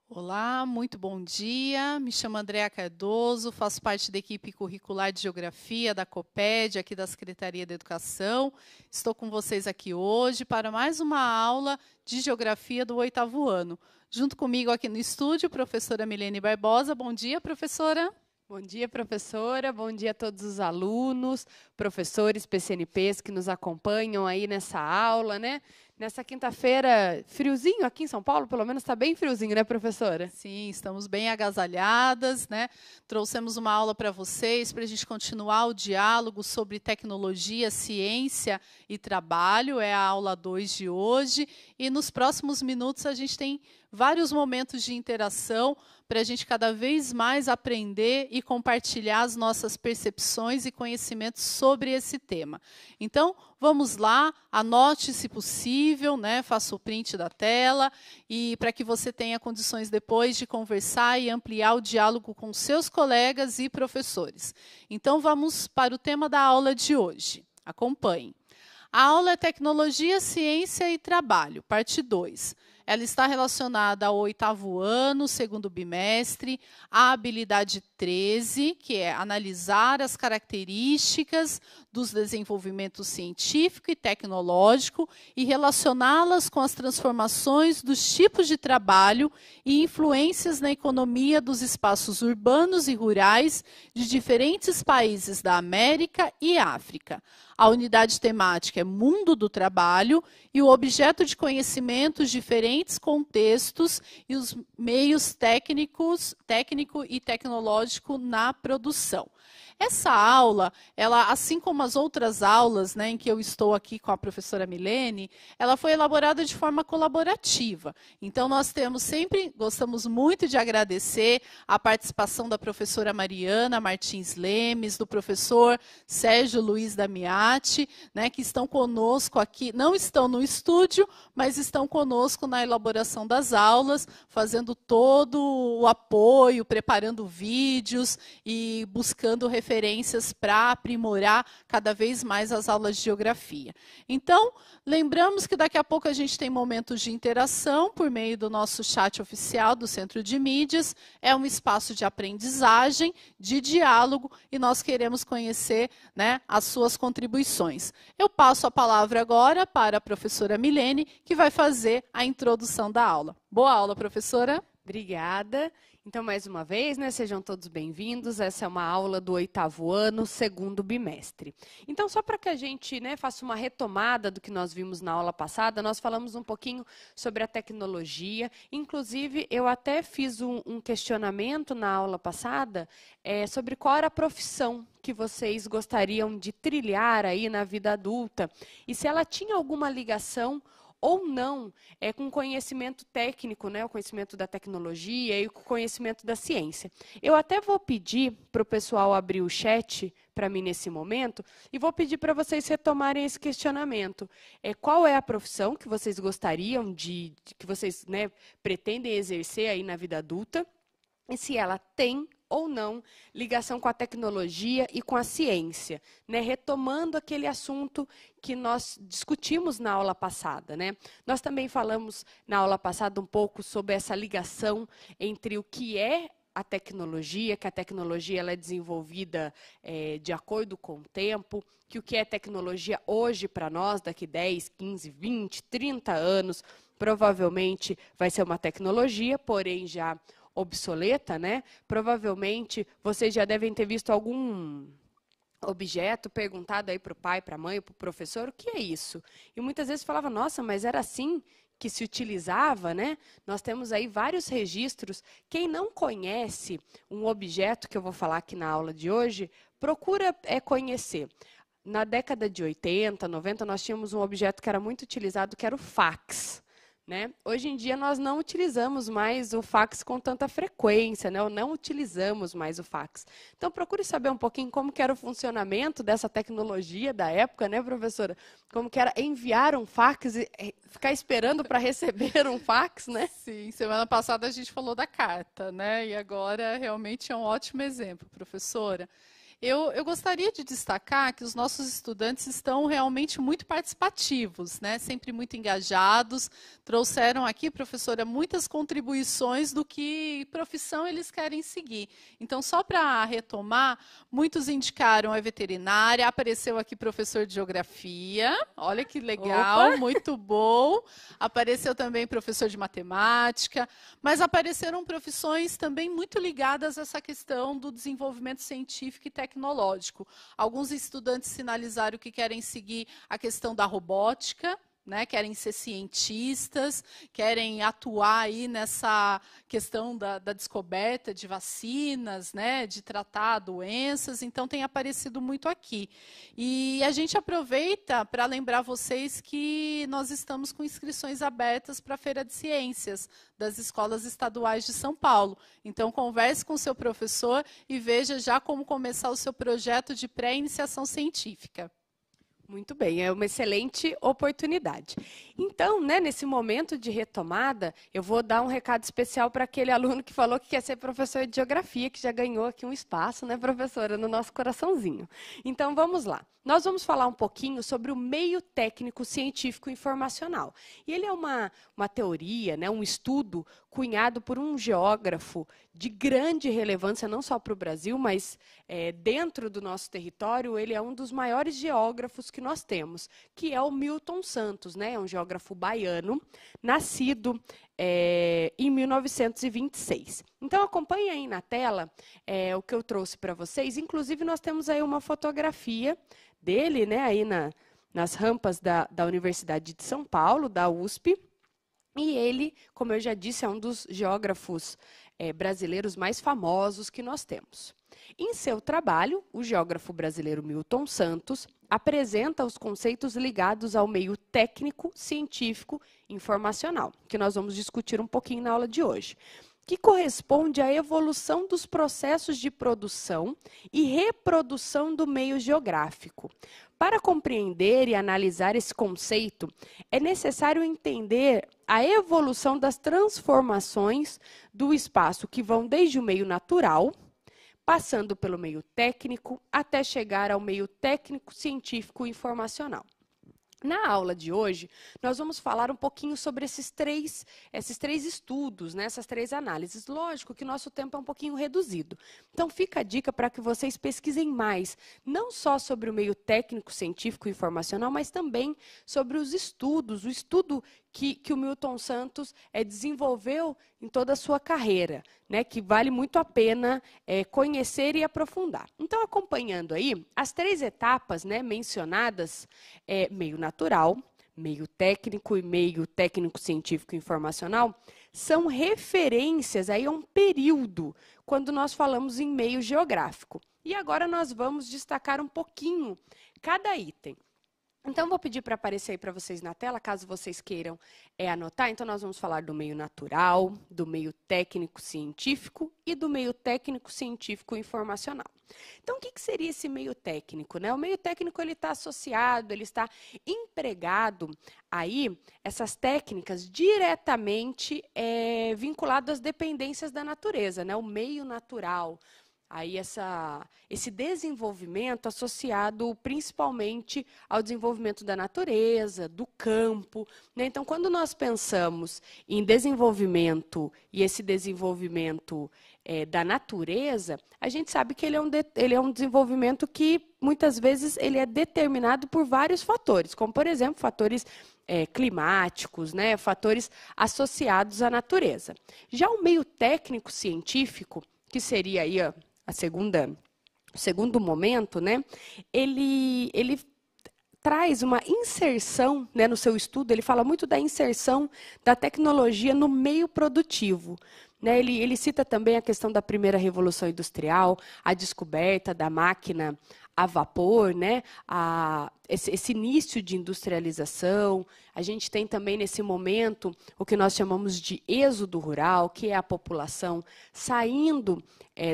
Olá, muito bom dia. Me chamo Andréa Cardoso, faço parte da equipe curricular de Geografia da COPED, aqui da Secretaria da Educação. Estou com vocês aqui hoje para mais uma aula de Geografia do 8º ano. Junto comigo aqui no estúdio, professora Milene Barbosa. Bom dia, professora. Bom dia, professora. Bom dia a todos os alunos, professores, PCNPs que nos acompanham aí nessa aula, né? Nessa quinta-feira, friozinho aqui em São Paulo, pelo menos está bem friozinho, né, professora? Sim, estamos bem agasalhadas, né? Trouxemos uma aula para vocês, para a gente continuar o diálogo sobre tecnologia, ciência e trabalho. É a aula 2 de hoje. E nos próximos minutos a gente tem vários momentos de interação para a gente cada vez mais aprender e compartilhar as nossas percepções e conhecimentos sobre esse tema. Então, vamos lá, anote se possível, né? Faça o print da tela e para que você tenha condições depois de conversar e ampliar o diálogo com seus colegas e professores. Então, vamos para o tema da aula de hoje. Acompanhe. A aula é Tecnologia, Ciência e Trabalho, parte 2. Ela está relacionada ao 8º ano, segundo bimestre, à habilidade 13, que é analisar as características dos desenvolvimentos científico e tecnológico e relacioná-las com as transformações dos tipos de trabalho e influências na economia dos espaços urbanos e rurais de diferentes países da América e África. A unidade temática é Mundo do Trabalho e o objeto de conhecimento os diferentes contextos e os meios técnico e tecnológico na produção. Essa aula, ela, assim como as outras aulas, né, em que eu estou aqui com a professora Milene, ela foi elaborada de forma colaborativa. Então, nós gostamos muito de agradecer a participação da professora Mariana Martins Lemes, do professor Sérgio Luiz Damiati, né, que estão conosco aqui, não estão no estúdio, mas estão conosco na elaboração das aulas, fazendo todo o apoio, preparando vídeos e buscando referências para aprimorar cada vez mais as aulas de geografia. Então, lembramos que daqui a pouco a gente tem momentos de interação por meio do nosso chat oficial do Centro de Mídias. É um espaço de aprendizagem, de diálogo, e nós queremos conhecer, né, as suas contribuições. Eu passo a palavra agora para a professora Milene, que vai fazer a introdução da aula. Boa aula, professora. Obrigada. Então, mais uma vez, né, sejam todos bem-vindos. Essa é uma aula do 8º ano, segundo bimestre. Então, só para que a gente, né, faça uma retomada do que nós vimos na aula passada, nós falamos um pouquinho sobre a tecnologia. Inclusive, eu até fiz um questionamento na aula passada sobre qual era a profissão que vocês gostariam de trilhar aí na vida adulta e se ela tinha alguma ligação ou não, com conhecimento técnico, né, o conhecimento da tecnologia e o conhecimento da ciência. Eu até vou pedir para o pessoal abrir o chat para mim nesse momento e vou pedir para vocês retomarem esse questionamento. Qual é a profissão que vocês gostariam que vocês, né, pretendem exercer aí na vida adulta e se ela tem ou não ligação com a tecnologia e com a ciência, né? Retomando aquele assunto que nós discutimos na aula passada, né? Nós também falamos na aula passada um pouco sobre essa ligação entre o que é a tecnologia, que a tecnologia ela é desenvolvida de acordo com o tempo, que o que é tecnologia hoje para nós, daqui 10, 15, 20, 30 anos, provavelmente vai ser uma tecnologia, porém já obsoleta, né? Provavelmente vocês já devem ter visto algum objeto, perguntado aí para o pai, para a mãe, para o professor, o que é isso? E muitas vezes falava, nossa, mas era assim que se utilizava, né? Nós temos aí vários registros. Quem não conhece um objeto que eu vou falar aqui na aula de hoje, procura conhecer. Na década de 80, 90, nós tínhamos um objeto que era muito utilizado, que era o fax. Né? Hoje em dia, nós não utilizamos mais o fax com tanta frequência, né? Ou não utilizamos mais o fax. Então, procure saber um pouquinho como que era o funcionamento dessa tecnologia da época, né, professora? Como que era enviar um fax e ficar esperando para receber um fax, né? Sim, semana passada a gente falou da carta, né? E agora realmente é um ótimo exemplo, professora. Eu gostaria de destacar que os nossos estudantes estão realmente muito participativos, né? Sempre muito engajados, trouxeram aqui, professora, muitas contribuições do que profissão eles querem seguir. Então, só para retomar, muitos indicaram a veterinária, apareceu aqui professor de geografia, olha que legal, Opa! muito bom. Apareceu também professor de matemática, mas apareceram profissões também muito ligadas a essa questão do desenvolvimento científico e tecnológico. Alguns estudantes sinalizaram que querem seguir a questão da robótica, né, querem ser cientistas, querem atuar aí nessa questão da descoberta de vacinas, né, de tratar doenças, então tem aparecido muito aqui. E a gente aproveita para lembrar vocês que nós estamos com inscrições abertas para a Feira de Ciências das Escolas Estaduais de São Paulo. Então, converse com o seu professor e veja já como começar o seu projeto de pré-iniciação científica. Muito bem, é uma excelente oportunidade. Então, né, nesse momento de retomada, eu vou dar um recado especial para aquele aluno que falou que quer ser professor de geografia, que já ganhou aqui um espaço, né, professora, no nosso coraçãozinho. Então, vamos lá. Nós vamos falar um pouquinho sobre o meio técnico científico informacional. E ele é uma teoria, né, um estudo cunhado por um geógrafo de grande relevância, não só para o Brasil, mas dentro do nosso território, ele é um dos maiores geógrafos que nós temos, que é o Milton Santos, né, é um geógrafo baiano, nascido em 1926. Então, acompanhe aí na tela o que eu trouxe para vocês. Inclusive, nós temos aí uma fotografia dele, né, aí nas rampas da Universidade de São Paulo, da USP. E ele, como eu já disse, é um dos geógrafos brasileiros mais famosos que nós temos. Em seu trabalho, o geógrafo brasileiro Milton Santos apresenta os conceitos ligados ao meio técnico, científico e informacional, que nós vamos discutir um pouquinho na aula de hoje, que corresponde à evolução dos processos de produção e reprodução do meio geográfico. Para compreender e analisar esse conceito, é necessário entender a evolução das transformações do espaço, que vão desde o meio natural, passando pelo meio técnico, até chegar ao meio técnico, científico e informacional. Na aula de hoje, nós vamos falar um pouquinho sobre esses três estudos, né, essas três análises. Lógico que nosso tempo é um pouquinho reduzido. Então, fica a dica para que vocês pesquisem mais, não só sobre o meio técnico, científico e informacional, mas também sobre os estudos, o estudo que o Milton Santos desenvolveu em toda a sua carreira, né, que vale muito a pena conhecer e aprofundar. Então, acompanhando aí, as três etapas, né, mencionadas, meio natural, meio técnico e meio técnico-científico e informacional, são referências aí a um período, quando nós falamos em meio geográfico. E agora nós vamos destacar um pouquinho cada item. Então, vou pedir para aparecer aí para vocês na tela, caso vocês queiram anotar. Então, nós vamos falar do meio natural, do meio técnico-científico e do meio técnico-científico informacional. Então, o que seria esse meio técnico, né? O meio técnico ele está associado, ele está empregado aí, essas técnicas diretamente vinculadas às dependências da natureza, né? O meio natural. Aí esse desenvolvimento associado principalmente ao desenvolvimento da natureza, do campo, né? Então, quando nós pensamos em desenvolvimento e esse desenvolvimento da natureza, a gente sabe que ele é um desenvolvimento que muitas vezes ele é determinado por vários fatores, como por exemplo fatores climáticos, né? Fatores associados à natureza. Já o meio técnico-científico, que seria aí o segundo momento, né, ele traz uma inserção, né, no seu estudo, ele fala muito da inserção da tecnologia no meio produtivo. Né, ele cita também a questão da primeira revolução industrial, a descoberta da máquina a vapor, né, esse início de industrialização. A gente tem também, nesse momento, o que nós chamamos de êxodo rural, que é a população saindo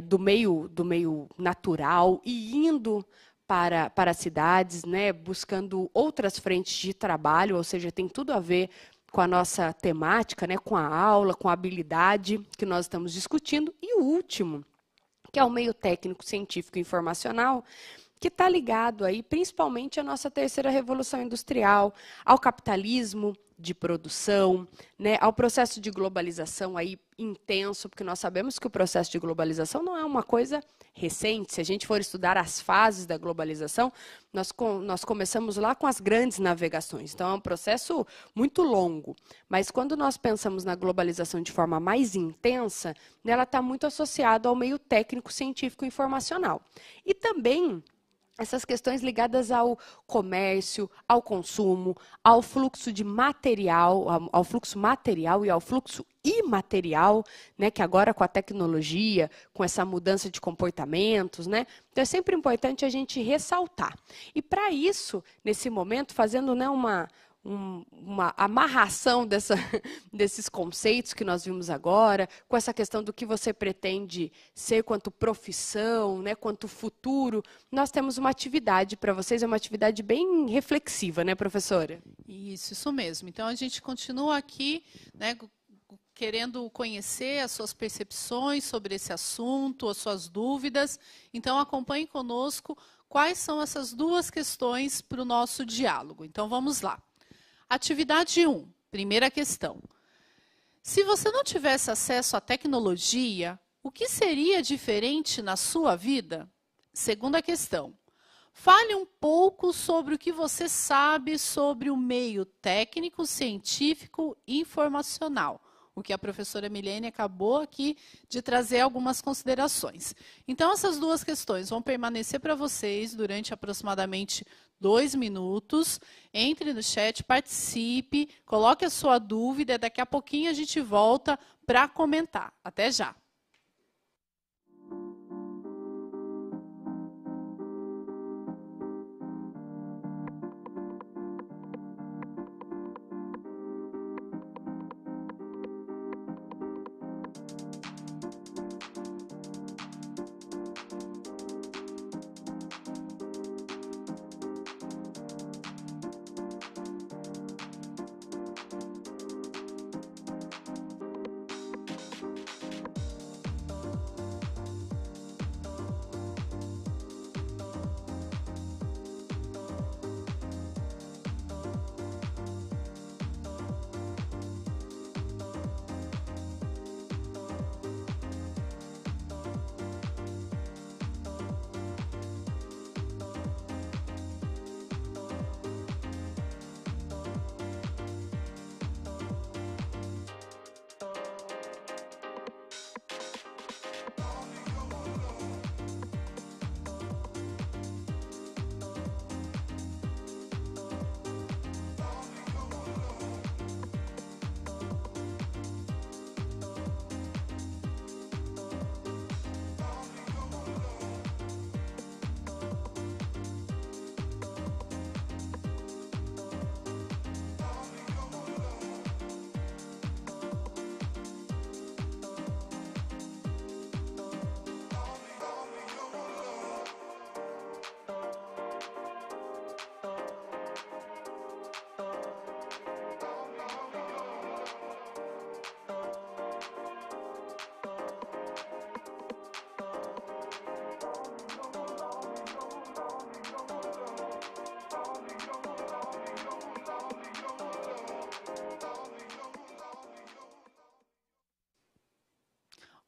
do meio natural e indo para as cidades, né, buscando outras frentes de trabalho, ou seja, tem tudo a ver com a nossa temática, né, com a aula, com a habilidade que nós estamos discutindo. E o último, que é o meio técnico, científico e informacional, que está ligado aí principalmente à nossa terceira revolução industrial, ao capitalismo de produção, né, ao processo de globalização aí intenso, porque nós sabemos que o processo de globalização não é uma coisa recente. Se a gente for estudar as fases da globalização, nós começamos lá com as grandes navegações. Então, é um processo muito longo. Mas, quando nós pensamos na globalização de forma mais intensa, ela está muito associada ao meio técnico, científico e informacional. E também essas questões ligadas ao comércio, ao consumo, ao fluxo de material, ao fluxo material e ao fluxo imaterial, né, que agora com a tecnologia, com essa mudança de comportamentos, né, então é sempre importante a gente ressaltar. E para isso, nesse momento, fazendo, né, uma amarração desses conceitos que nós vimos agora, com essa questão do que você pretende ser quanto profissão, né, quanto futuro, nós temos uma atividade para vocês, é uma atividade bem reflexiva, né, professora? Isso mesmo. Então, a gente continua aqui, né, querendo conhecer as suas percepções sobre esse assunto, as suas dúvidas. Então, acompanhe conosco quais são essas duas questões para o nosso diálogo. Então, vamos lá. Atividade 1, primeira questão. Se você não tivesse acesso à tecnologia, o que seria diferente na sua vida? Segunda questão. Fale um pouco sobre o que você sabe sobre o meio técnico, científico e informacional. O que a professora Milene acabou aqui de trazer algumas considerações. Então, essas duas questões vão permanecer para vocês durante aproximadamente 2 minutos. Entre no chat, participe, coloque a sua dúvida. Daqui a pouquinho a gente volta para comentar. Até já!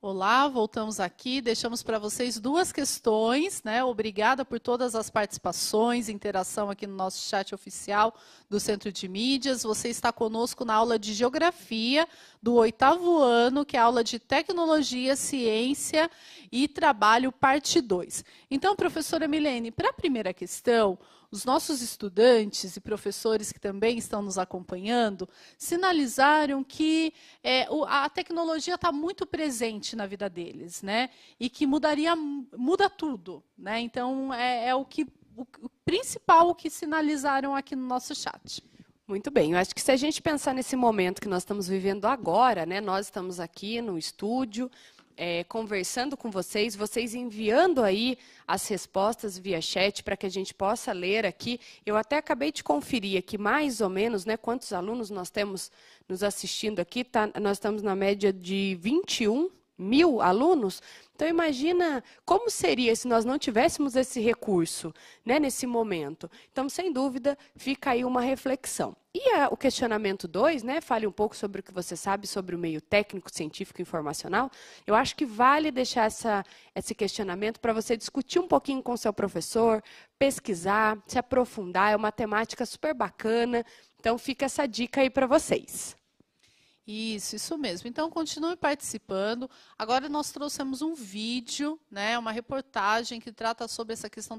Olá, voltamos aqui, deixamos para vocês duas questões, né? Obrigada por todas as participações, interação aqui no nosso chat oficial do Centro de Mídias. Você está conosco na aula de Geografia do 8º ano, que é a aula de Tecnologia, Ciência e Trabalho, parte 2. Então, professora Milene, para a primeira questão, os nossos estudantes e professores que também estão nos acompanhando sinalizaram que a tecnologia está muito presente na vida deles, né? E que muda tudo, né? Então, o principal o que sinalizaram aqui no nosso chat. Muito bem, eu acho que se a gente pensar nesse momento que nós estamos vivendo agora, né? Nós estamos aqui no estúdio, conversando com vocês, vocês enviando aí as respostas via chat para que a gente possa ler aqui. Eu até acabei de conferir aqui mais ou menos, né, quantos alunos nós temos nos assistindo aqui. Nós estamos na média de 21 1.000 alunos? Então, imagina como seria se nós não tivéssemos esse recurso, né, nesse momento. Então, sem dúvida, fica aí uma reflexão. E o questionamento 2, né, fale um pouco sobre o que você sabe sobre o meio técnico, científico e informacional. Eu acho que vale deixar esse questionamento para você discutir um pouquinho com o seu professor, pesquisar, se aprofundar. É uma temática super bacana. Então, fica essa dica aí para vocês. Isso mesmo. Então, continue participando. Agora nós trouxemos um vídeo, né, uma reportagem que trata sobre essa questão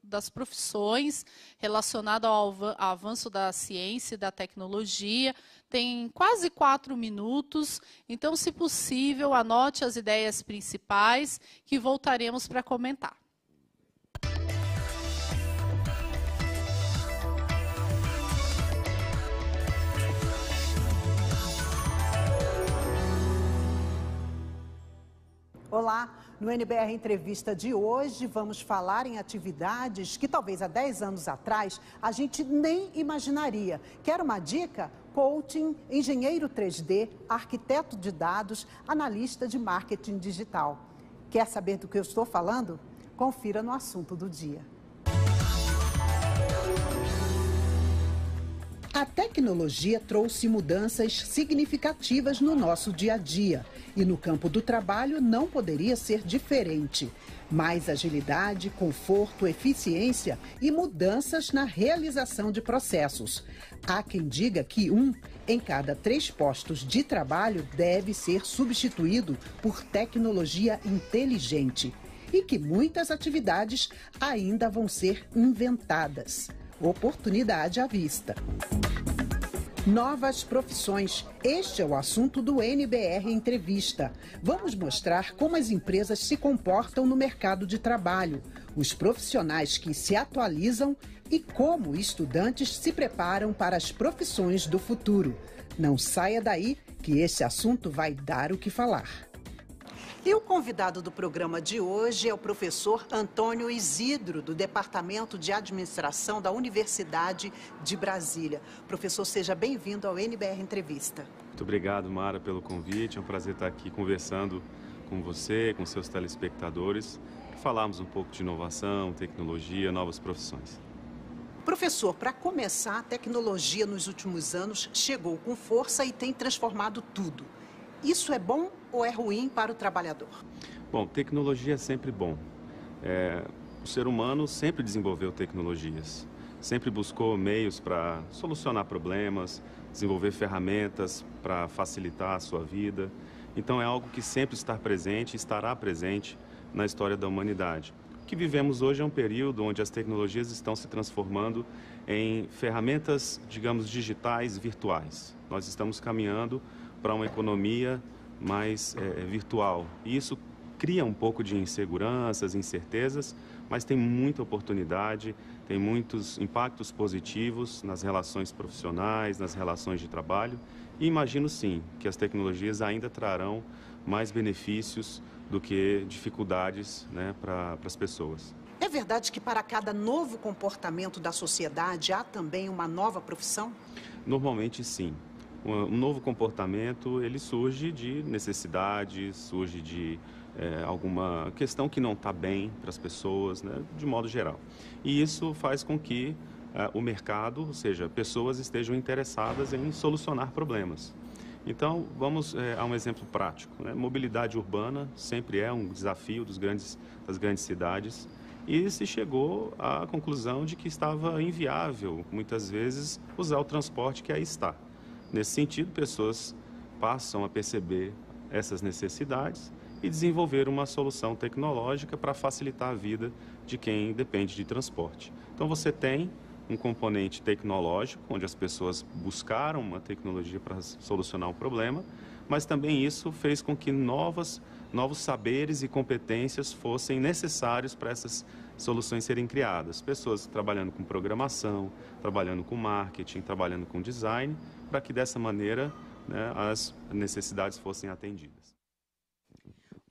das profissões relacionada ao avanço da ciência e da tecnologia. Tem quase 4 minutos, então, se possível, anote as ideias principais que voltaremos para comentar. Olá, no NBR Entrevista de hoje vamos falar em atividades que talvez há 10 anos atrás a gente nem imaginaria. Quer uma dica? Coaching, engenheiro 3D, arquiteto de dados, analista de marketing digital. Quer saber do que eu estou falando? Confira no assunto do dia. A tecnologia trouxe mudanças significativas no nosso dia a dia. E no campo do trabalho não poderia ser diferente. Mais agilidade, conforto, eficiência e mudanças na realização de processos. Há quem diga que 1 em cada 3 postos de trabalho deve ser substituído por tecnologia inteligente. E que muitas atividades ainda vão ser inventadas. Oportunidade à vista. Novas profissões. Este é o assunto do NBR Entrevista. Vamos mostrar como as empresas se comportam no mercado de trabalho, os profissionais que se atualizam e como estudantes se preparam para as profissões do futuro. Não saia daí, que esse assunto vai dar o que falar. E o convidado do programa de hoje é o professor Antônio Isidro, do Departamento de Administração da Universidade de Brasília. Professor, seja bem-vindo ao NBR Entrevista. Muito obrigado, Mara, pelo convite. É um prazer estar aqui conversando com você, com seus telespectadores, falarmos um pouco de inovação, tecnologia, novas profissões. Professor, para começar, a tecnologia nos últimos anos chegou com força e tem transformado tudo. Isso é bom ou é ruim para o trabalhador? Bom, tecnologia é sempre bom. O ser humano sempre desenvolveu tecnologias, sempre buscou meios para solucionar problemas, desenvolver ferramentas para facilitar a sua vida. Então é algo que sempre está presente e estará presente na história da humanidade. O que vivemos hoje é um período onde as tecnologias estão se transformando em ferramentas, digamos, digitais, virtuais. Nós estamos caminhando para uma economia mais virtual. E isso cria um pouco de inseguranças, incertezas, mas tem muita oportunidade, tem muitos impactos positivos nas relações profissionais, nas relações de trabalho. E imagino sim que as tecnologias ainda trarão mais benefícios do que dificuldades, né, para as pessoas. É verdade que para cada novo comportamento da sociedade há também uma nova profissão? Normalmente sim. Um novo comportamento, ele surge de necessidade, surge de alguma questão que não está bem para as pessoas, né, de modo geral. E isso faz com que o mercado, ou seja, pessoas estejam interessadas em solucionar problemas. Então, vamos a um exemplo prático, né? Mobilidade urbana sempre é um desafio das grandes cidades e se chegou à conclusão de que estava inviável, muitas vezes, usar o transporte que aí está. Nesse sentido, pessoas passam a perceber essas necessidades e desenvolver uma solução tecnológica para facilitar a vida de quem depende de transporte. Então, você tem um componente tecnológico, onde as pessoas buscaram uma tecnologia para solucionar um problema, mas também isso fez com que novos saberes e competências fossem necessários para essas soluções serem criadas. Pessoas trabalhando com programação, trabalhando com marketing, trabalhando com design, para que dessa maneira, né, as necessidades fossem atendidas.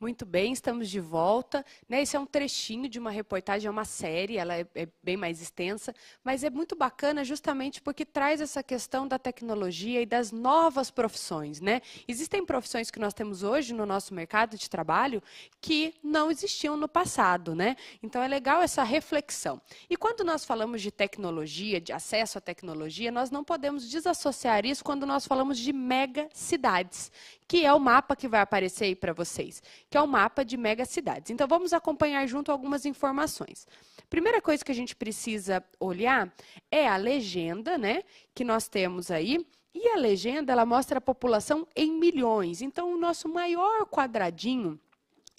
Muito bem, estamos de volta. Esse é um trechinho de uma reportagem, é uma série, ela é bem mais extensa, mas é muito bacana justamente porque traz essa questão da tecnologia e das novas profissões, né? Existem profissões que nós temos hoje no nosso mercado de trabalho que não existiam no passado, né? Então é legal essa reflexão. E quando nós falamos de tecnologia, de acesso à tecnologia, nós não podemos desassociar isso quando nós falamos de megacidades, que é o mapa que vai aparecer aí para vocês, que é o mapa de megacidades. Então, vamos acompanhar junto algumas informações. Primeira coisa que a gente precisa olhar é a legenda, né, que nós temos aí, e a legenda, ela mostra a população em milhões. Então, o nosso maior quadradinho,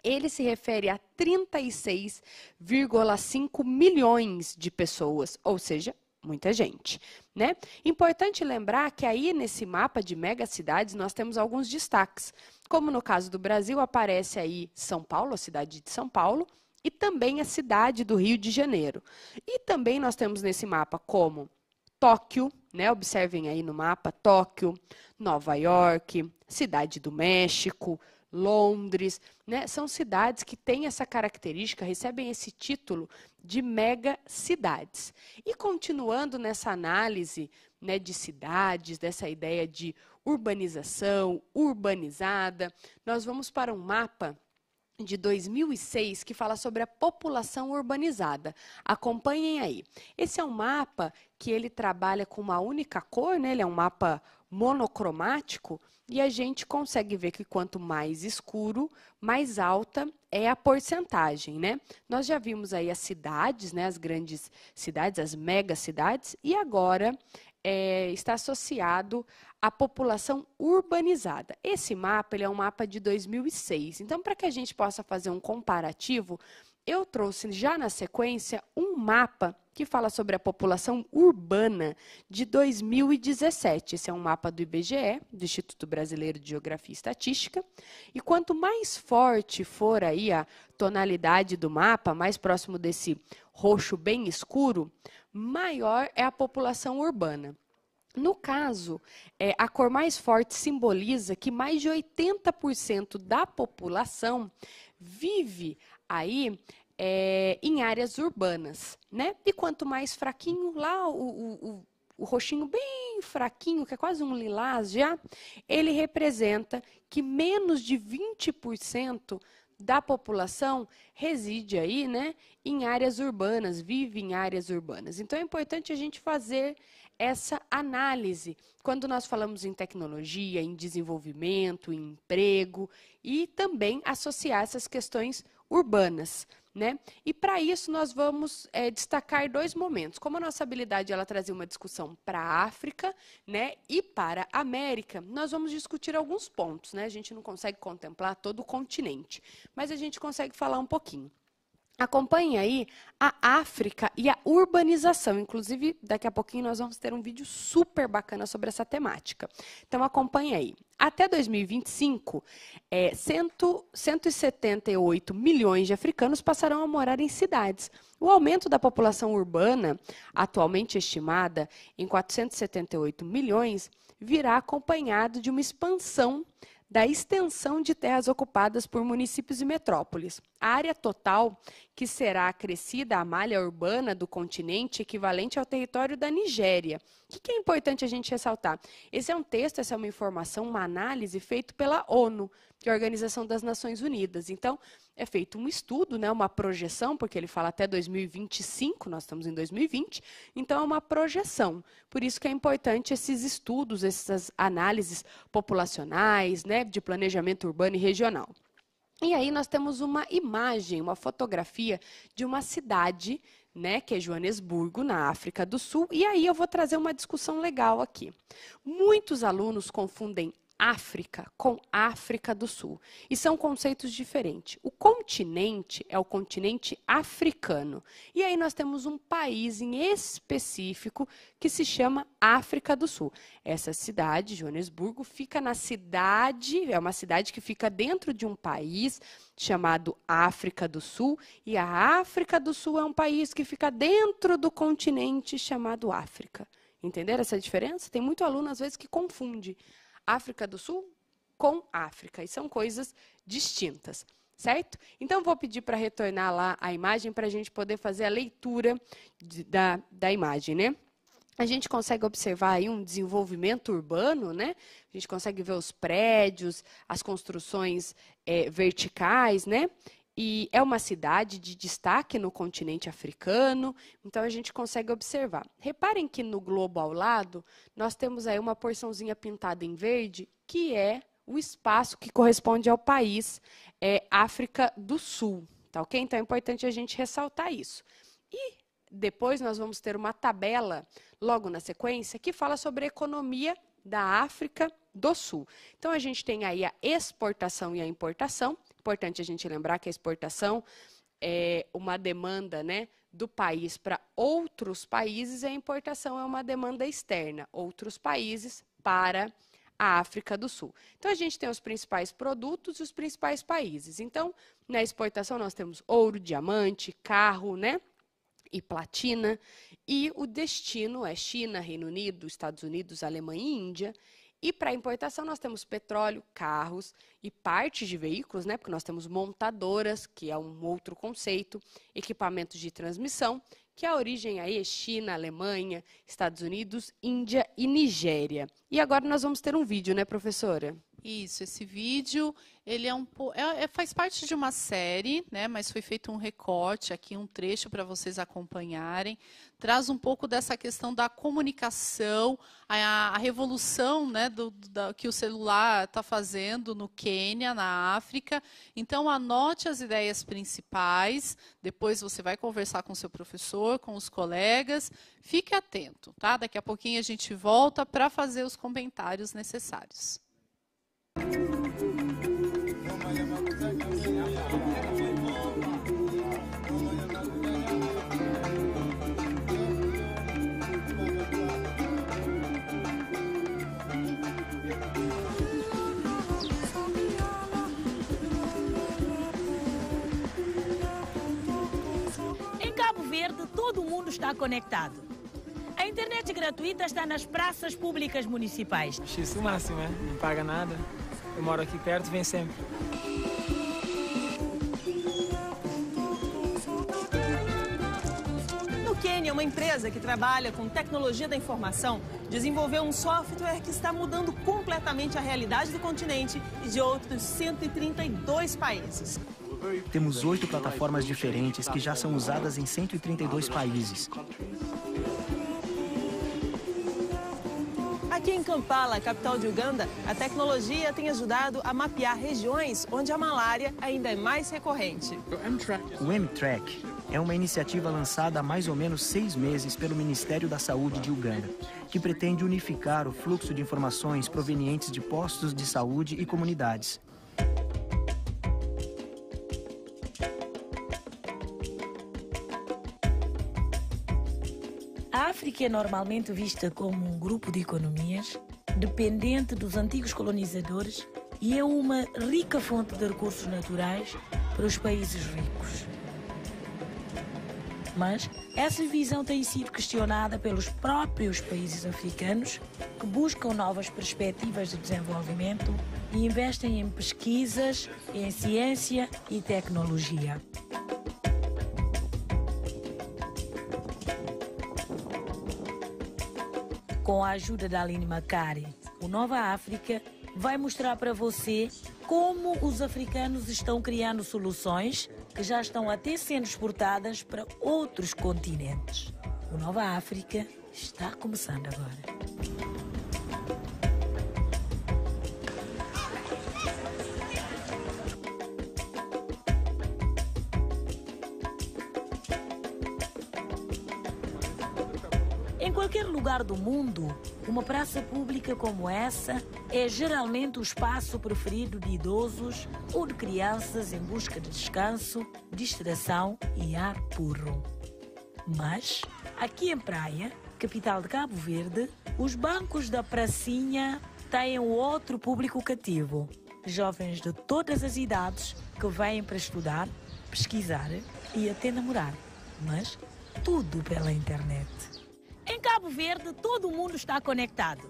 ele se refere a 36,5 milhões de pessoas, ou seja, muita gente, né? Importante lembrar que aí nesse mapa de megacidades nós temos alguns destaques. Como no caso do Brasil, aparece aí São Paulo, a cidade de São Paulo, e também a cidade do Rio de Janeiro. E também nós temos nesse mapa como Tóquio, né? Observem aí no mapa, Tóquio, Nova York, Cidade do México, Londres, né? São cidades que têm essa característica, recebem esse título de megacidades. E continuando nessa análise, né, de cidades, dessa ideia de urbanização, urbanizada, nós vamos para um mapa de 2006 que fala sobre a população urbanizada. Acompanhem aí. Esse é um mapa que ele trabalha com uma única cor, né? Ele é um mapa monocromático, e a gente consegue ver que quanto mais escuro, mais alta é a porcentagem, né? Nós já vimos aí as cidades, né? As grandes cidades, as megacidades, e agora está associado à população urbanizada. Esse mapa ele é um mapa de 2006. Então, para que a gente possa fazer um comparativo, eu trouxe já na sequência um mapa que fala sobre a população urbana de 2017. Esse é um mapa do IBGE, do Instituto Brasileiro de Geografia e Estatística. E quanto mais forte for aí a tonalidade do mapa, mais próximo desse roxo bem escuro, maior é a população urbana. No caso, a cor mais forte simboliza que mais de 80% da população vive aí em áreas urbanas, né? E quanto mais fraquinho, lá o roxinho bem fraquinho, que é quase um lilás já, ele representa que menos de 20% da população reside aí, né, em áreas urbanas, vive em áreas urbanas. Então, é importante a gente fazer essa análise quando nós falamos em tecnologia, em desenvolvimento, em emprego e também associar essas questões urbanas, né? E para isso nós vamos destacar dois momentos. Como a nossa habilidade ela trazia uma discussão para a África, né, e para a América, nós vamos discutir alguns pontos, né? A gente não consegue contemplar todo o continente, mas a gente consegue falar um pouquinho. Acompanhe aí a África e a urbanização. Inclusive, daqui a pouquinho nós vamos ter um vídeo super bacana sobre essa temática. Então, acompanhe aí. Até 2025, 178 milhões de africanos passarão a morar em cidades. O aumento da população urbana, atualmente estimada em 478 milhões, virá acompanhado de uma expansão da extensão de terras ocupadas por municípios e metrópoles. A área total que será acrescida à malha urbana do continente equivalente ao território da Nigéria. O que é importante a gente ressaltar? Esse é um texto, essa é uma informação, uma análise feita pela ONU, que é a Organização das Nações Unidas. Então, é feito um estudo, né, uma projeção, porque ele fala até 2025, nós estamos em 2020, então é uma projeção. Por isso que é importante esses estudos, essas análises populacionais, né, de planejamento urbano e regional. E aí nós temos uma imagem, uma fotografia de uma cidade, né, que é Joanesburgo, na África do Sul, e aí eu vou trazer uma discussão legal aqui. Muitos alunos confundem África com África do Sul. E são conceitos diferentes. O continente é o continente africano. E aí nós temos um país em específico que se chama África do Sul. Essa cidade, Joanesburgo, fica na cidade, é uma cidade que fica dentro de um país chamado África do Sul. E a África do Sul é um país que fica dentro do continente chamado África. Entenderam essa diferença? Tem muito aluno, às vezes, que confunde África do Sul com África, e são coisas distintas. certo? Então, vou pedir para retornar lá a imagem para a gente poder fazer a leitura da imagem, né? A gente consegue observar aí um desenvolvimento urbano, né? A gente consegue ver os prédios, as construções verticais, né? E é uma cidade de destaque no continente africano, então a gente consegue observar. Reparem que no globo ao lado, nós temos aí uma porçãozinha pintada em verde, que é o espaço que corresponde ao país África do Sul, tá ok? Então é importante a gente ressaltar isso. E depois nós vamos ter uma tabela, logo na sequência, que fala sobre a economia da África do Sul. Então a gente tem aí a exportação e a importação. Importante a gente lembrar que a exportação é uma demanda, né, do país para outros países, e a importação é uma demanda externa, outros países para a África do Sul. Então, a gente tem os principais produtos e os principais países. Então, na exportação, nós temos ouro, diamante, carro, né, e platina, e o destino é China, Reino Unido, Estados Unidos, Alemanha e Índia. E para importação nós temos petróleo, carros e partes de veículos, né? Porque nós temos montadoras, que é um outro conceito, equipamentos de transmissão, que a origem aí é China, Alemanha, Estados Unidos, Índia e Nigéria. E agora nós vamos ter um vídeo, né, professora? Isso, esse vídeo, ele faz parte de uma série, né, mas foi feito um recorte aqui, um trecho para vocês acompanharem. Traz um pouco dessa questão da comunicação, a revolução, né, que o celular está fazendo no Quênia, na África. Então, anote as ideias principais, depois você vai conversar com o seu professor, com os colegas. Fique atento, tá? Daqui a pouquinho a gente volta para fazer os comentários necessários. Em Cabo Verde, todo mundo está conectado. A internet gratuita está nas praças públicas municipais. X o máximo, né? Não paga nada. Eu moro aqui perto, vem sempre. No Quênia, uma empresa que trabalha com tecnologia da informação desenvolveu um software que está mudando completamente a realidade do continente e de outros 132 países. Temos 8 plataformas diferentes que já são usadas em 132 países. Aqui em Kampala, capital de Uganda, a tecnologia tem ajudado a mapear regiões onde a malária ainda é mais recorrente. O M-Track é uma iniciativa lançada há mais ou menos 6 meses pelo Ministério da Saúde de Uganda, que pretende unificar o fluxo de informações provenientes de postos de saúde e comunidades. A África é normalmente vista como um grupo de economias dependente dos antigos colonizadores e é uma rica fonte de recursos naturais para os países ricos. Mas essa visão tem sido questionada pelos próprios países africanos que buscam novas perspectivas de desenvolvimento e investem em pesquisas, em ciência e tecnologia. Com a ajuda da Aline Macari, o Nova África vai mostrar para você como os africanos estão criando soluções que já estão até sendo exportadas para outros continentes. O Nova África está começando agora. Em qualquer lugar do mundo, uma praça pública como essa é geralmente o espaço preferido de idosos ou de crianças em busca de descanso, distração e ar puro. Mas, aqui em Praia, capital de Cabo Verde, os bancos da pracinha têm outro público cativo. Jovens de todas as idades que vêm para estudar, pesquisar e até namorar. Mas tudo pela internet. Em Cabo Verde, todo mundo está conectado.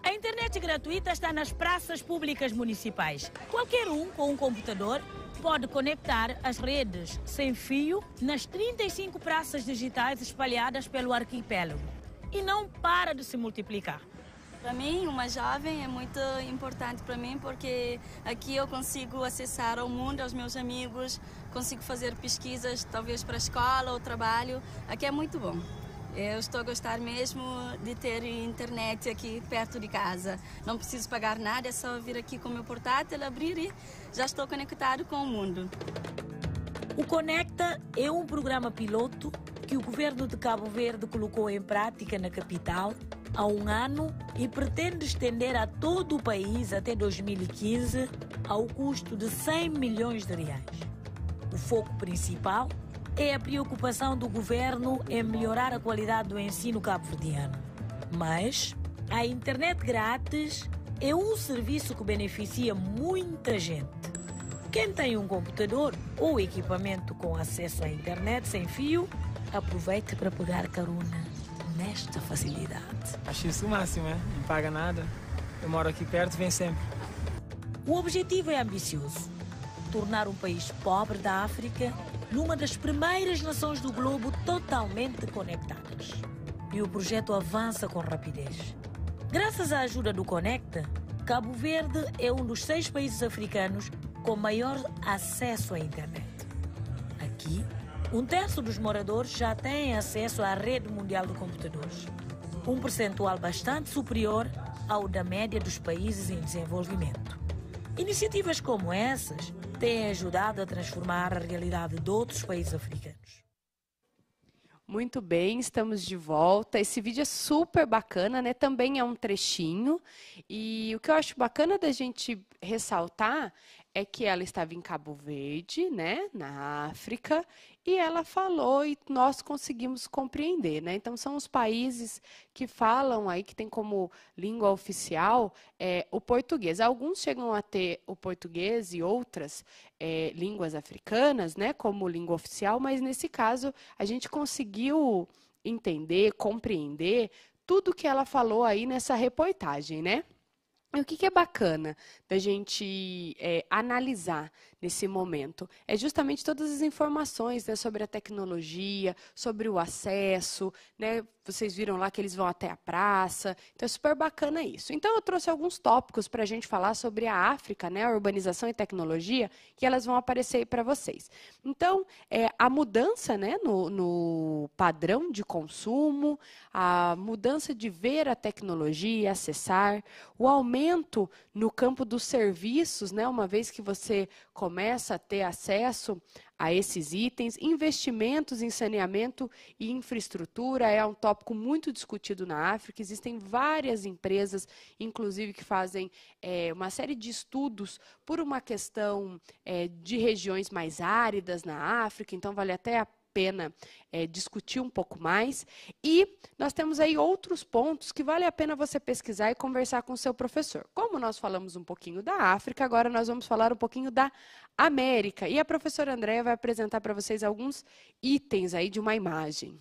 A internet gratuita está nas praças públicas municipais. Qualquer um com um computador pode conectar as redes sem fio nas 35 praças digitais espalhadas pelo arquipélago e não para de se multiplicar. Para mim, uma jovem é muito importante para mim porque aqui eu consigo acessar ao mundo, aos meus amigos, consigo fazer pesquisas, talvez para a escola ou trabalho. Aqui é muito bom. Eu estou a gostar mesmo de ter internet aqui perto de casa. Não preciso pagar nada, é só vir aqui com o meu portátil, abrir e já estou conectado com o mundo. O Conecta é um programa piloto que o governo de Cabo Verde colocou em prática na capital há um ano e pretende estender a todo o país até 2015 ao custo de 100 milhões de reais. O foco principal é a preocupação do governo em melhorar a qualidade do ensino cabo-verdiano. Mas a internet grátis é um serviço que beneficia muita gente. Quem tem um computador ou equipamento com acesso à internet sem fio, aproveite para pegar carona nesta facilidade. Acho isso o máximo, não paga nada. Eu moro aqui perto, vem sempre. O objetivo é ambicioso: tornar um país pobre da África numa das primeiras nações do globo totalmente conectadas. E o projeto avança com rapidez. Graças à ajuda do Conecta, Cabo Verde é um dos 6 países africanos com maior acesso à internet. Aqui, 1/3 dos moradores já têm acesso à rede mundial de computadores, um percentual bastante superior ao da média dos países em desenvolvimento. Iniciativas como essas têm ajudado a transformar a realidade de outros países africanos. Muito bem, estamos de volta. Esse vídeo é super bacana, né? Também é um trechinho. E o que eu acho bacana da gente ressaltar é que ela estava em Cabo Verde, né, na África, e ela falou e nós conseguimos compreender, né? Então, são os países que falam aí, que tem como língua oficial o português. Alguns chegam a ter o português e outras línguas africanas, né, como língua oficial, mas nesse caso a gente conseguiu entender, compreender tudo que ela falou aí nessa reportagem, né? E o que é bacana da gente analisar nesse momento? É justamente todas as informações, né, sobre a tecnologia, sobre o acesso, né? Vocês viram lá que eles vão até a praça, então é super bacana isso. Então eu trouxe alguns tópicos para a gente falar sobre a África, né, a urbanização e tecnologia, que elas vão aparecer aí para vocês. Então, a mudança, né, no padrão de consumo, a mudança de ver a tecnologia, acessar, o aumento no campo dos serviços, né, uma vez que você começa a ter acesso a esses itens, investimentos em saneamento e infraestrutura é um tópico muito discutido na África. Existem várias empresas, inclusive, que fazem uma série de estudos por uma questão de regiões mais áridas na África, então vale até a pena discutir um pouco mais. E nós temos aí outros pontos que vale a pena você pesquisar e conversar com o seu professor. Como nós falamos um pouquinho da África, agora nós vamos falar um pouquinho da América. E a professora Andréia vai apresentar para vocês alguns itens aí de uma imagem.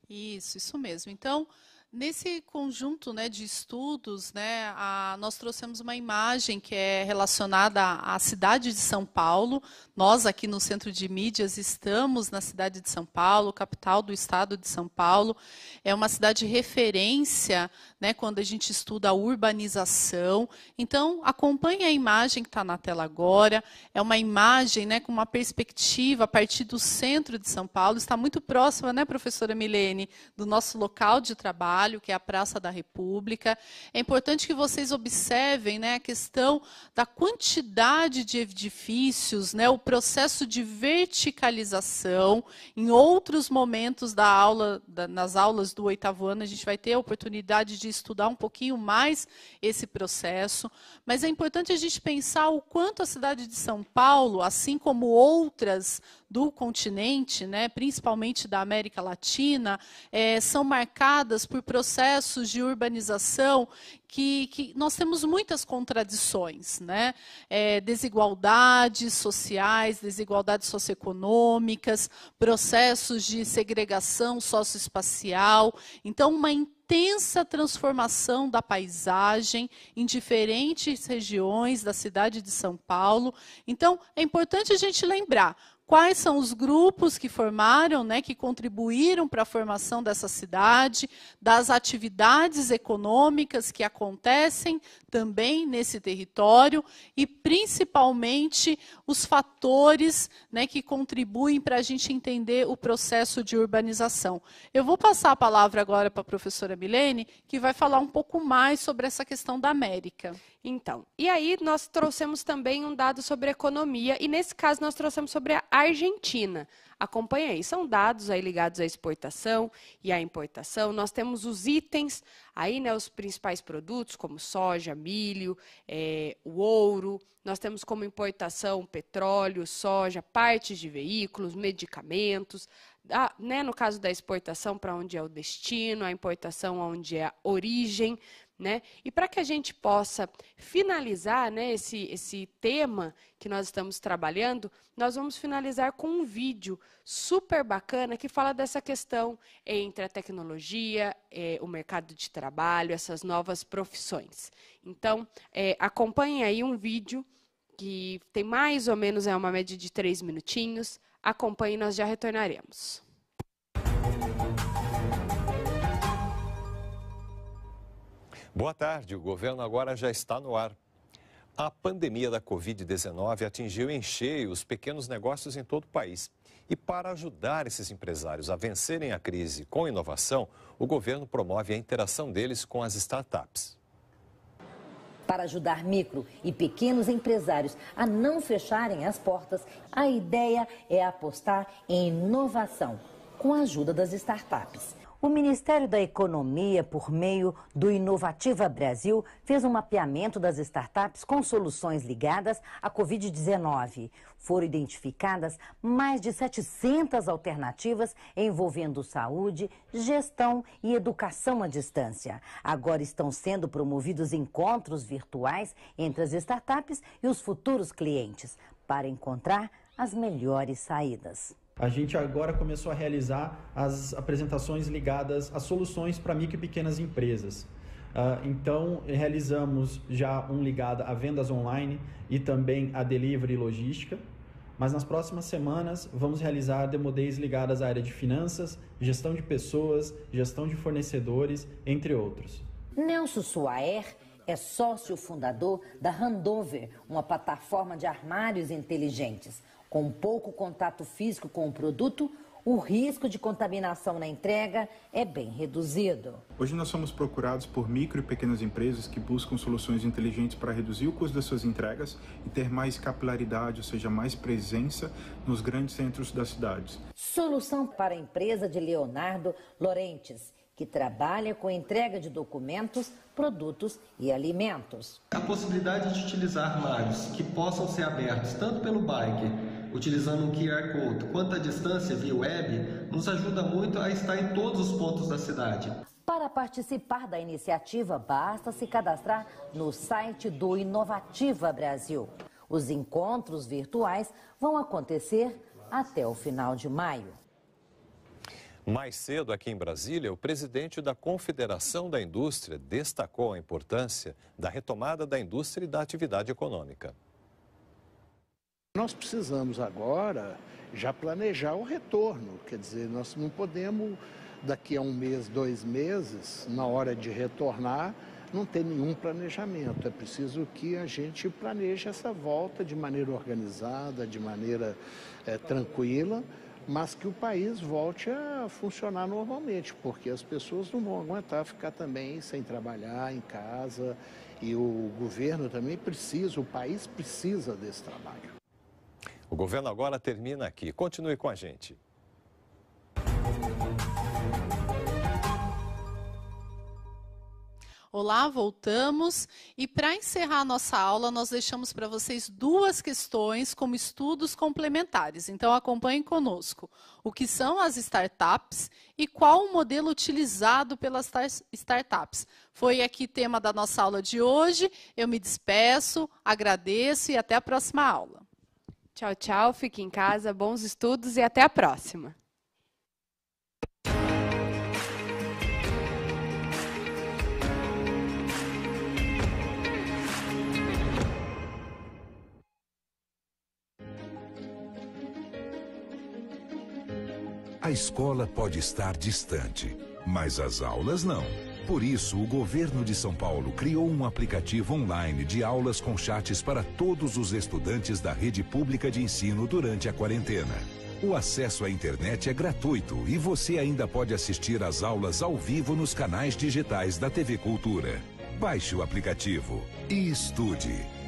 Isso mesmo. Então, nesse conjunto, né, de estudos, né, nós trouxemos uma imagem que é relacionada à cidade de São Paulo. Nós, aqui no Centro de Mídias, estamos na cidade de São Paulo, capital do estado de São Paulo. É uma cidade referência, né, quando a gente estuda a urbanização. Então, acompanhe a imagem que está na tela agora. É uma imagem, né, com uma perspectiva a partir do centro de São Paulo. Está muito próxima, né, professora Milene, do nosso local de trabalho, que é a Praça da República. É importante que vocês observem, né, a questão da quantidade de edifícios, né, o processo de verticalização. Em outros momentos da aula, nas aulas do 8º ano, a gente vai ter a oportunidade de estudar um pouquinho mais esse processo. Mas é importante a gente pensar o quanto a cidade de São Paulo, assim como outras do continente, né, principalmente da América Latina, são marcadas por processos de urbanização que nós temos muitas contradições, né? Desigualdades sociais, desigualdades socioeconômicas, processos de segregação socioespacial. Então, uma intensa transformação da paisagem em diferentes regiões da cidade de São Paulo. Então, é importante a gente lembrar quais são os grupos que formaram, né, que contribuíram para a formação dessa cidade, das atividades econômicas que acontecem também nesse território e, principalmente, os fatores, né, que contribuem para a gente entender o processo de urbanização. Eu vou passar a palavra agora para a professora Milene, que vai falar um pouco mais sobre essa questão da América. Então, e aí nós trouxemos também um dado sobre economia, e nesse caso nós trouxemos sobre a Argentina. Acompanha aí, são dados aí ligados à exportação e à importação. Nós temos os itens, aí, né, os principais produtos, como soja, milho, o ouro. Nós temos como importação petróleo, soja, partes de veículos, medicamentos. Né, no caso da exportação, para onde é o destino, a importação, onde é a origem. Né? E para que a gente possa finalizar, né, esse tema que nós estamos trabalhando, nós vamos finalizar com um vídeo super bacana que fala dessa questão entre a tecnologia, o mercado de trabalho, essas novas profissões. Então, acompanhem aí um vídeo que tem mais ou menos uma média de 3 minutinhos. Acompanhem, nós já retornaremos. Boa tarde, o governo agora já está no ar. A pandemia da Covid-19 atingiu em cheio os pequenos negócios em todo o país. E para ajudar esses empresários a vencerem a crise com inovação, o governo promove a interação deles com as startups. Para ajudar micro e pequenos empresários a não fecharem as portas, a ideia é apostar em inovação com a ajuda das startups. O Ministério da Economia, por meio do Inovativa Brasil, fez um mapeamento das startups com soluções ligadas à Covid-19. Foram identificadas mais de 700 alternativas envolvendo saúde, gestão e educação à distância. Agora estão sendo promovidos encontros virtuais entre as startups e os futuros clientes para encontrar as melhores saídas. A gente agora começou a realizar as apresentações ligadas a soluções para micro e pequenas empresas. Então, realizamos já um ligado a vendas online e também a delivery e logística. Mas nas próximas semanas vamos realizar demo days ligadas à área de finanças, gestão de pessoas, gestão de fornecedores, entre outros. Nelson Suaer é sócio fundador da Handover, uma plataforma de armários inteligentes. Com pouco contato físico com o produto, o risco de contaminação na entrega é bem reduzido. Hoje nós somos procurados por micro e pequenas empresas que buscam soluções inteligentes para reduzir o custo das suas entregas e ter mais capilaridade, ou seja, mais presença nos grandes centros das cidades. Solução para a empresa de Leonardo Lorentes, que trabalha com entrega de documentos, produtos e alimentos. A possibilidade de utilizar armários que possam ser abertos tanto pelo biker, utilizando um QR Code, quanto à distância via web, nos ajuda muito a estar em todos os pontos da cidade. Para participar da iniciativa, basta se cadastrar no site do Inovativa Brasil. Os encontros virtuais vão acontecer até o final de maio. Mais cedo, aqui em Brasília, o presidente da Confederação da Indústria destacou a importância da retomada da indústria e da atividade econômica. Nós precisamos agora já planejar o retorno, quer dizer, nós não podemos daqui a 1 mês, 2 meses, na hora de retornar, não ter nenhum planejamento. É preciso que a gente planeje essa volta de maneira organizada, de maneira tranquila, mas que o país volte a funcionar normalmente, porque as pessoas não vão aguentar ficar também sem trabalhar em casa e o governo também precisa, o país precisa desse trabalho. O governo agora termina aqui. Continue com a gente. Olá, voltamos. E para encerrar a nossa aula, nós deixamos para vocês 2 questões como estudos complementares. Então, acompanhem conosco. O que são as startups e qual o modelo utilizado pelas startups? Foi aqui tema da nossa aula de hoje. Eu me despeço, agradeço e até a próxima aula. Tchau, tchau. Fique em casa, bons estudos e até a próxima. A escola pode estar distante, mas as aulas não. Por isso, o governo de São Paulo criou um aplicativo online de aulas com chats para todos os estudantes da rede pública de ensino durante a quarentena. O acesso à internet é gratuito e você ainda pode assistir às aulas ao vivo nos canais digitais da TV Cultura. Baixe o aplicativo e estude.